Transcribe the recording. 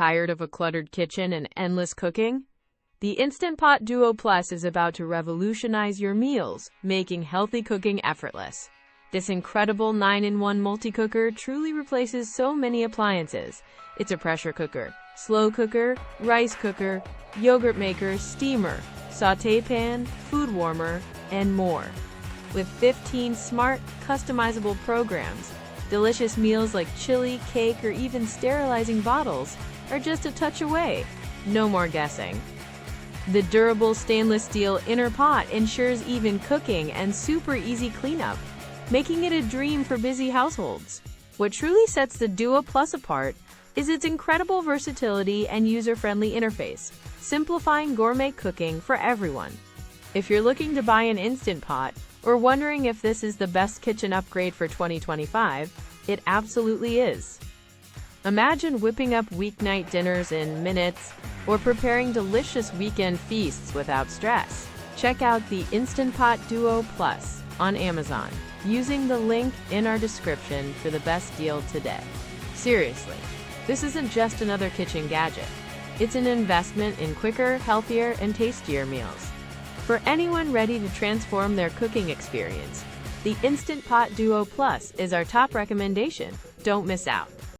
Tired of a cluttered kitchen and endless cooking? The Instant Pot Duo Plus is about to revolutionize your meals, making healthy cooking effortless. This incredible 9-in-1 multi-cooker truly replaces so many appliances. It's a pressure cooker, slow cooker, rice cooker, yogurt maker, steamer, sauté pan, food warmer, and more. With 15 smart, customizable programs, delicious meals like chili, cake, or even sterilizing bottles are just a touch away. No more guessing. The durable stainless steel inner pot ensures even cooking and super easy cleanup, making it a dream for busy households. What truly sets the Duo Plus apart is its incredible versatility and user-friendly interface, simplifying gourmet cooking for everyone. If you're looking to buy an Instant Pot or wondering if this is the best kitchen upgrade for 2025, it absolutely is. Imagine whipping up weeknight dinners in minutes or preparing delicious weekend feasts without stress. Check out the Instant Pot Duo Plus on Amazon using the link in our description for the best deal today. Seriously, this isn't just another kitchen gadget. It's an investment in quicker, healthier, and tastier meals. For anyone ready to transform their cooking experience, the Instant Pot Duo Plus is our top recommendation. Don't miss out.